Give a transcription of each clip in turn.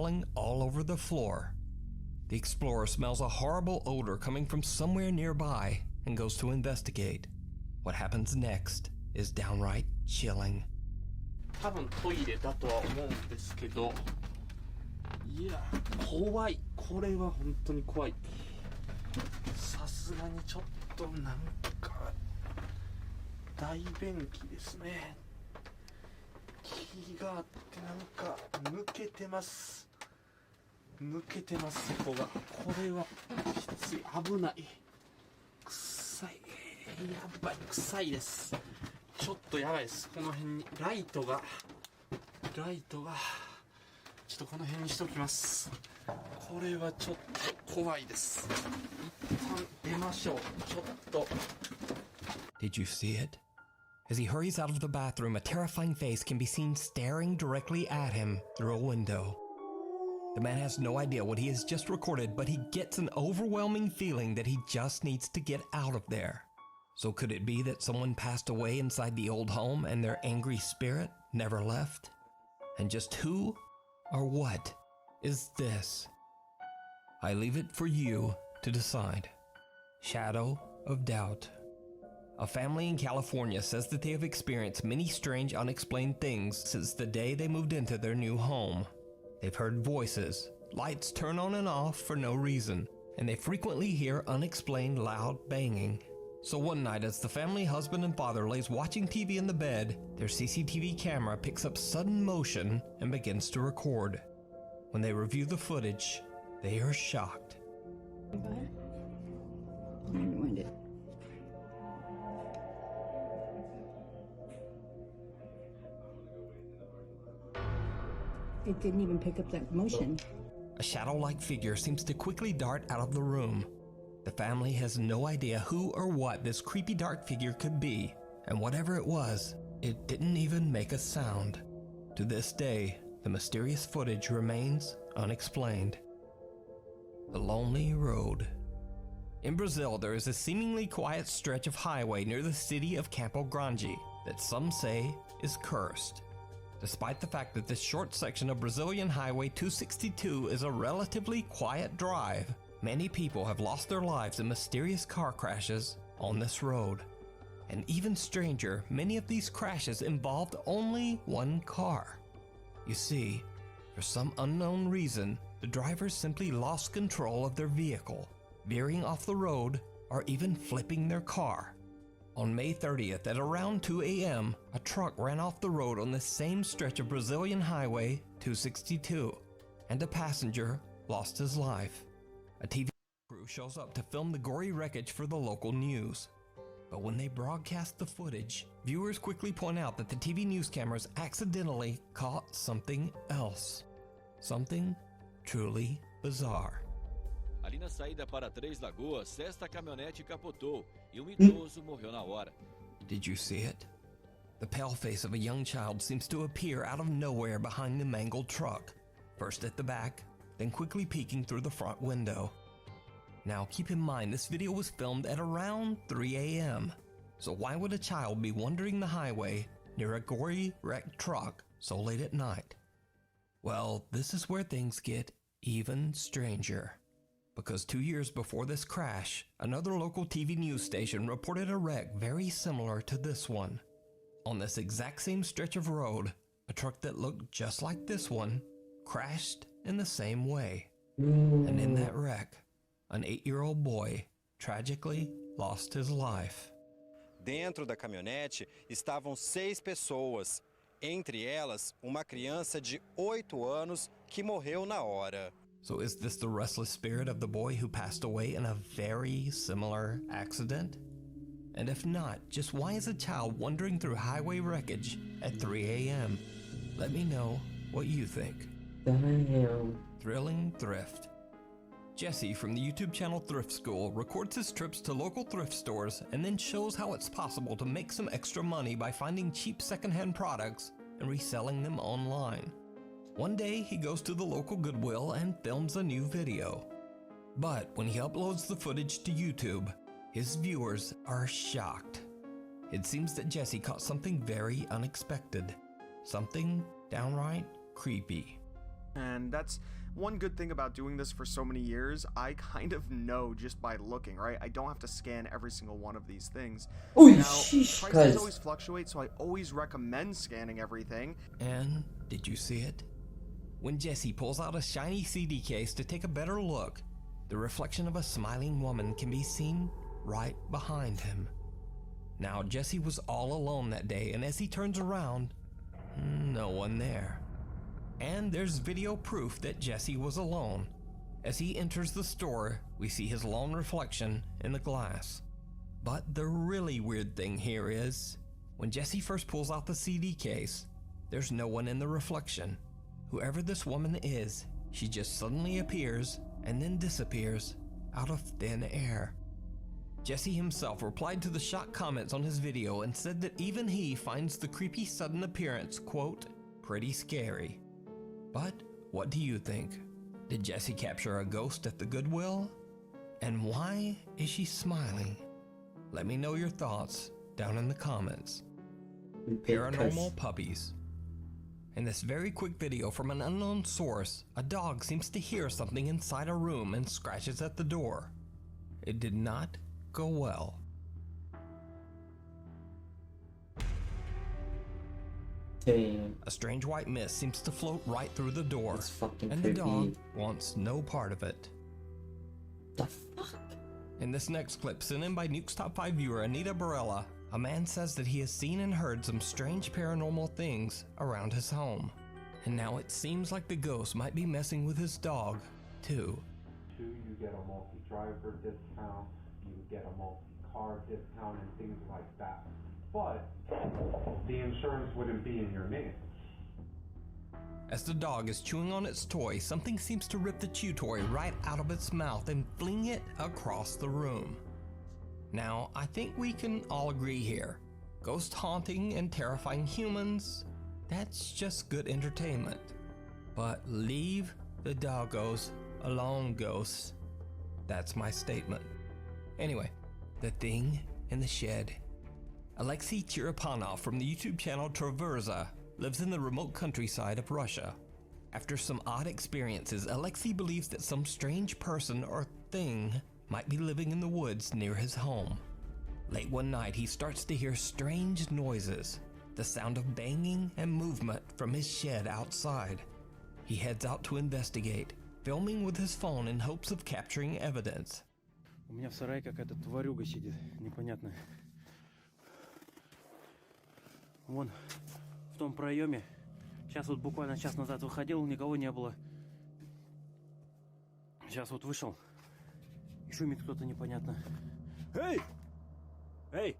crawling all over the floor. The explorer smells a horrible odor coming from somewhere nearby and goes to investigate. What happens next is downright chilling. 多分トイレだとは思うんですけど、いや怖い。これは本当に怖い。さすがにちょっとなんか大便器ですね。気があってなんか抜けてます。抜けてます、ここが。これはきつい。危ない。臭い。やばい。臭いです。ちょっとやばいです。この辺にライトがちょっとこの辺にしときます。これはちょっと怖いです。一旦出ましょう。ちょっと。 Did you see it? As he hurries out of the bathroom, a terrifying face can be seen staring directly at him through a window. The man has no idea what he has just recorded, but he gets an overwhelming feeling that he just needs to get out of there. So could it be that someone passed away inside the old home and their angry spirit never left? And just who or what is this? I leave it for you to decide. Shadow of doubt. A family in California says that they have experienced many strange unexplained things since the day they moved into their new home. They've heard voices, lights turn on and off for no reason, and they frequently hear unexplained loud banging. So one night as the family husband and father lays watching TV in the bed, their CCTV camera picks up sudden motion and begins to record. When they review the footage, they are shocked. It didn't even pick up that motion. A shadow-like figure seems to quickly dart out of the room. The family has no idea who or what this creepy dark figure could be, and whatever it was, it didn't even make a sound. To this day, the mysterious footage remains unexplained. The Lonely Road. In Brazil, there is a seemingly quiet stretch of highway near the city of Campo Grande that some say is cursed. Despite the fact that this short section of Brazilian Highway 262 is a relatively quiet drive, many people have lost their lives in mysterious car crashes on this road. And even stranger, many of these crashes involved only one car. You see, for some unknown reason, the drivers simply lost control of their vehicle, veering off the road or even flipping their car. On May 30th at around 2 a.m., a truck ran off the road on the same stretch of Brazilian Highway 262, and a passenger lost his life. A TV crew shows up to film the gory wreckage for the local news. But when they broadcast the footage, viewers quickly point out that the TV news cameras accidentally caught something else. Something truly bizarre. Ali na saída para Três Lagoas, esta caminhonete capotou e idoso morreu na hora. Did you see it? The pale face of a young child seems to appear out of nowhere behind the mangled truck, first at the back, then quickly peeking through the front window. Now keep in mind this video was filmed at around 3 a.m. So why would a child be wandering the highway near a gory wrecked truck so late at night? Well, this is where things get even stranger. Because 2 years before this crash, another local TV news station reported a wreck very similar to this one. On this exact same stretch of road, a truck that looked just like this one crashed in the same way. And in that wreck, an 8-year-old boy tragically lost his life. Dentro da caminhonete estavam 6 pessoas, entre elas uma criança de 8 anos que morreu na hora. So is this the restless spirit of the boy who passed away in a very similar accident? And if not, just why is a child wandering through highway wreckage at 3 a.m.? Let me know what you think. Damn. Thrilling Thrift. Jesse from the YouTube channel Thrift School records his trips to local thrift stores and then shows how it's possible to make some extra money by finding cheap secondhand products and reselling them online. One day he goes to the local Goodwill and films a new video. But when he uploads the footage to YouTube, his viewers are shocked. It seems that Jesse caught something very unexpected. Something downright creepy. And that's one good thing about doing this for so many years. I kind of know just by looking, right? I don't have to scan every single one of these things. Oh, Now, sheesh, prices guys. always fluctuate, so I always recommend scanning everything. And did you see it? When Jesse pulls out a shiny CD case to take a better look, the reflection of a smiling woman can be seen right behind him. Now, Jesse was all alone that day, and as he turns around, no one there. And there's video proof that Jesse was alone. As he enters the store, we see his lone reflection in the glass. But the really weird thing here is, when Jesse first pulls out the CD case, there's no one in the reflection. Whoever this woman is, she just suddenly appears and then disappears out of thin air. Jesse himself replied to the shocked comments on his video and said that even he finds the creepy sudden appearance, quote, pretty scary. But what do you think? Did Jesse capture a ghost at the Goodwill? And why is she smiling? Let me know your thoughts down in the comments. Paranormal Puppies. In this very quick video from an unknown source, a dog seems to hear something inside a room and scratches at the door. It did not go well. Damn. A strange white mist seems to float right through the door, That's fucking and creepy. the dog wants no part of it. The fuck? In this next clip, sent in by Nuke's Top 5 viewer Anita Barella, a man says that he has seen and heard some strange paranormal things around his home. And now it seems like the ghost might be messing with his dog, too. You get a multi-driver discount, you get a multi-car discount and things like that. But the insurance wouldn't be in your name. As the dog is chewing on its toy, something seems to rip the chew toy right out of its mouth and fling it across the room. Now, I think we can all agree here. Ghost haunting and terrifying humans, that's just good entertainment. But leave the doggos alone, ghosts. That's my statement. Anyway, the thing in the shed. Alexei Chirapanov from the YouTube channel Traverza lives in the remote countryside of Russia. After some odd experiences, Alexei believes that some strange person or thing might be living in the woods near his home. Late one night, he starts to hear strange noises, the sound of banging and movement from his shed outside. He heads out to investigate, filming with his phone in hopes of capturing evidence. У меня в сарае какая-то тварюга сидит, непонятная. Вон, в том проеме. Сейчас вот буквально час назад выходил, никого не было. Сейчас вот вышел. И шумит кто-то непонятно. Эй! Эй!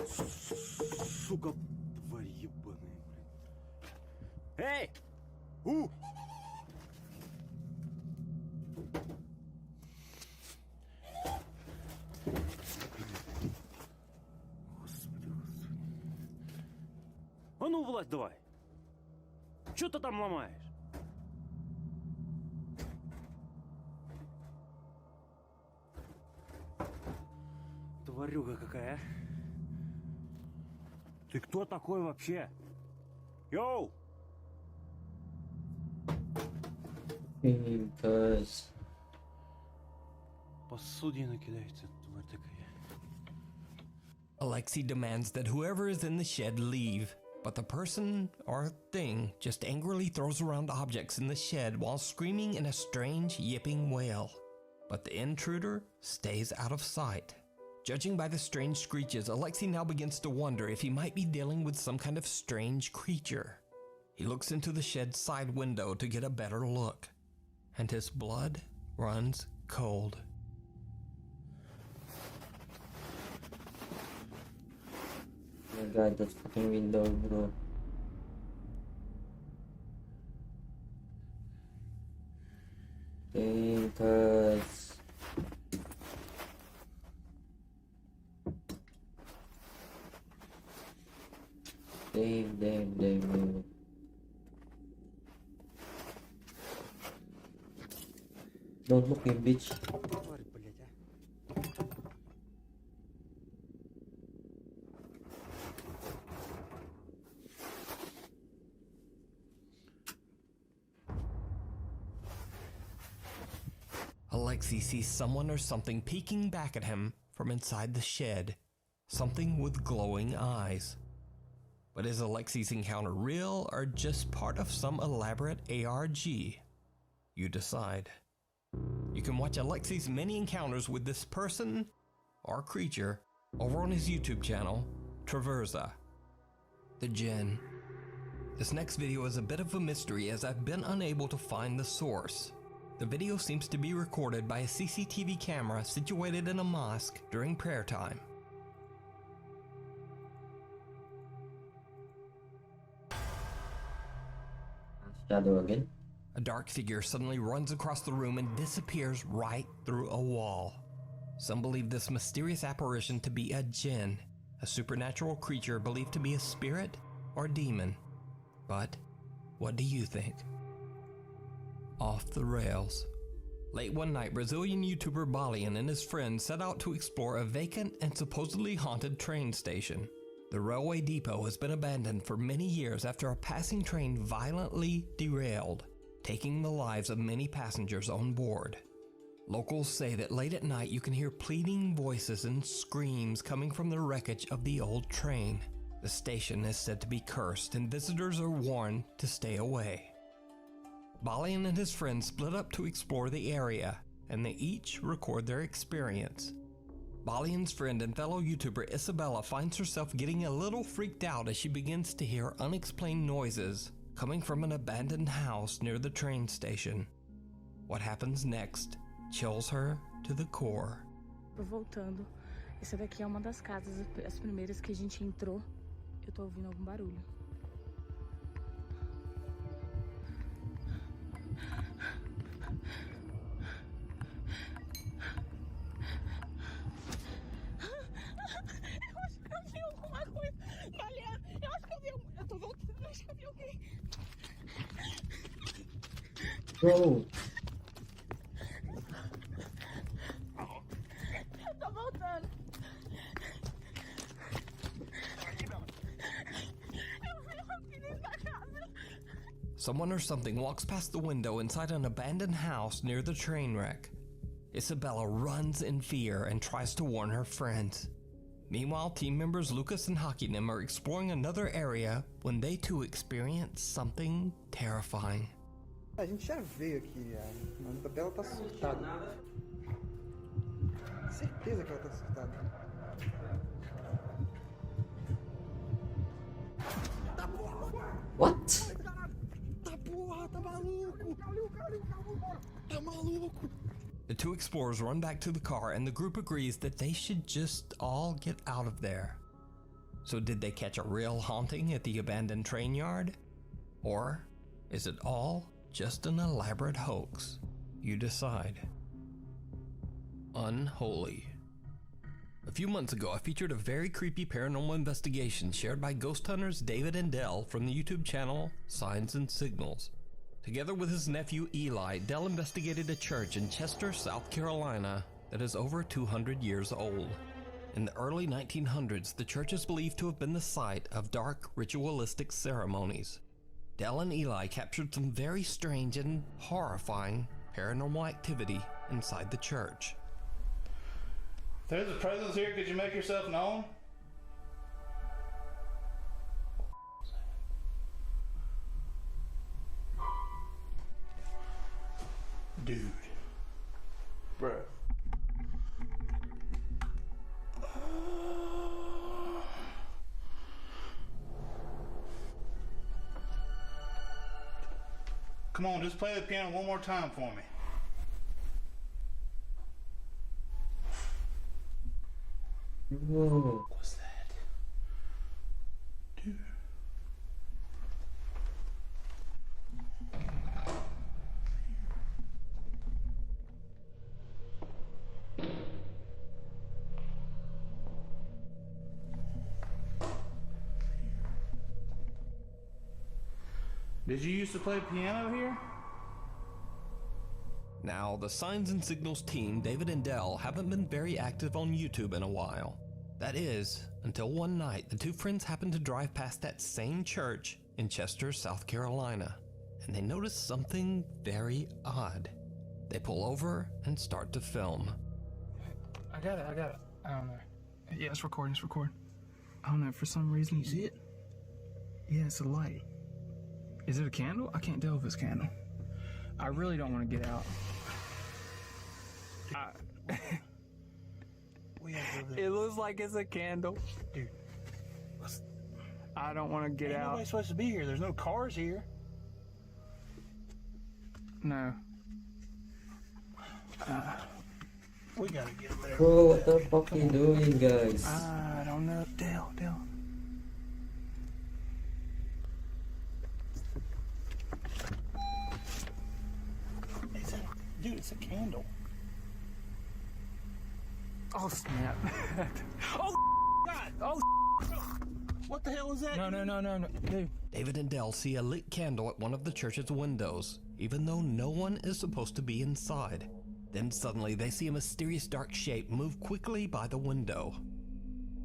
Сука, тварь ебаная, блин. Эй! А ну, Влад, давай. Что ты там ломаешь? Тварюга какая, а? Ты кто такой вообще? Йоу! Because... Посудина кидается, тварь такая. Alexei demands that whoever is in the shed leave, but the person or thing just angrily throws around objects in the shed while screaming in a strange yipping wail. But the intruder stays out of sight. Judging by the strange screeches, Alexei now begins to wonder if he might be dealing with some kind of strange creature. He looks into the shed's side window to get a better look, and his blood runs cold. Oh my god, that fucking window, bro. Because... Damn. Don't look me, bitch. Тварь, блядь, а. Alexei sees someone or something peeking back at him from inside the shed, something with glowing eyes. But is Alexei's encounter real or just part of some elaborate ARG? You decide. You can watch Alexei's many encounters with this person or creature over on his YouTube channel, Traversa. The Djinn. This next video is a bit of a mystery as I've been unable to find the source. The video seems to be recorded by a CCTV camera situated in a mosque during prayer time. Shadow again. A dark figure suddenly runs across the room and disappears right through a wall. Some believe this mysterious apparition to be a Djinn, a supernatural creature believed to be a spirit or demon. But what do you think? Off the rails. Late one night, Brazilian YouTuber Balian and his friends set out to explore a vacant and supposedly haunted train station. The railway depot has been abandoned for many years after a passing train violently derailed, taking the lives of many passengers on board. Locals say that late at night you can hear pleading voices and screams coming from the wreckage of the old train. The station is said to be cursed and visitors are warned to stay away. Balian and his friends split up to explore the area, and they each record their experience. Balian's friend and fellow YouTuber Isabella finds herself getting a little freaked out as she begins to hear unexplained noises coming from an abandoned house near the train station. What happens next chills her to the core. Voltando, essa daqui é uma das casas, as primeiras que a gente entrou. Eu tô ouvindo algum barulho. Bro. Eu tô voltando. Eu vi uma menina na casa. Someone or something walks past the window inside an abandoned house near the train wreck. Isabella runs in fear and tries to warn her friends. Meanwhile, team members Lucas and Hakinem are exploring another area when they too experience something terrifying. A gente já veio aqui, a Isabela tá assustada. Certeza que ela tá assustada. What? Tá porra, tá maluco! Tá maluco! The two explorers run back to the car and the group agrees that they should just all get out of there. So did they catch a real haunting at the abandoned train yard? Or is it all just an elaborate hoax? You decide. Unholy. A few months ago, I featured a very creepy paranormal investigation shared by ghost hunters David and Dell from the YouTube channel Signs and Signals. Together with his nephew Eli, Dell investigated a church in Chester, South Carolina that is over 200 years old. In the early 1900s, the church is believed to have been the site of dark ritualistic ceremonies. Dell and Eli captured some very strange and horrifying paranormal activity inside the church. There's a presence here. Could you make yourself known? Dude. Bruh. Come on, just play the piano one more time for me. Whoa. What's that? Dude. Did you used to play piano here? Now, the Signs and Signals team, David and Dell, haven't been very active on YouTube in a while. That is, until one night the two friends happened to drive past that same church in Chester, South Carolina, and they noticed something very odd. They pull over and start to film. I got it. I don't know. Yeah, it's recording. I don't know, for some reason. You see it? Yeah, it's a light. Is it a candle? I can't tell if it's a candle. I really don't want to get out. It looks like it's a candle. Dude. I don't want to get out. Nobody's supposed to be here. There's no cars here. No. We gotta get there. Bro, what the fuck are you doing, guys? I don't know. Dale. Dude, it's a candle. Oh, snap. Oh, God! Oh, what the hell is that? No. Dude. David and Dell see a lit candle at one of the church's windows, even though no one is supposed to be inside. Then suddenly they see a mysterious dark shape move quickly by the window.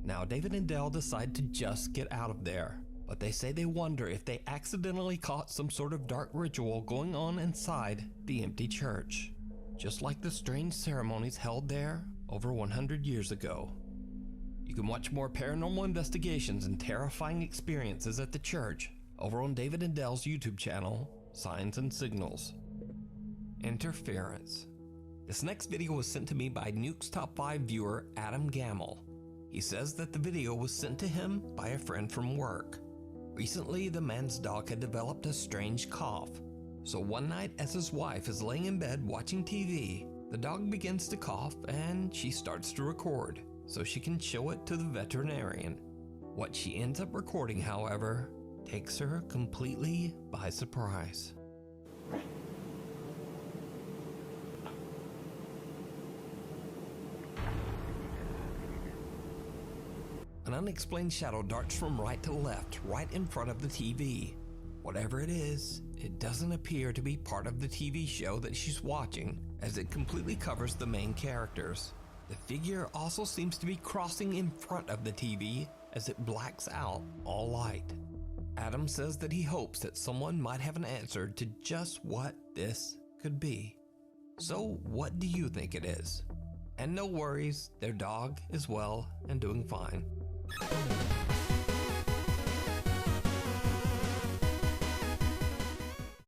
Now David and Dell decide to just get out of there, but they say they wonder if they accidentally caught some sort of dark ritual going on inside the empty church, just like the strange ceremonies held there over 100 years ago. You can watch more paranormal investigations and terrifying experiences at the church over on David and Dell's YouTube channel, Signs and Signals. Interference. This next video was sent to me by Nuke's Top 5 viewer Adam Gamble. He says that the video was sent to him by a friend from work. Recently, the man's dog had developed a strange cough. So one night, as his wife is laying in bed watching TV, the dog begins to cough and she starts to record so she can show it to the veterinarian. What she ends up recording, however, takes her completely by surprise. An unexplained shadow darts from right to left, right in front of the TV. Whatever it is, it doesn't appear to be part of the TV show that she's watching, as it completely covers the main characters. The figure also seems to be crossing in front of the TV as it blacks out all light. Adam says that he hopes that someone might have an answer to just what this could be. So what do you think it is? And no worries, their dog is well and doing fine.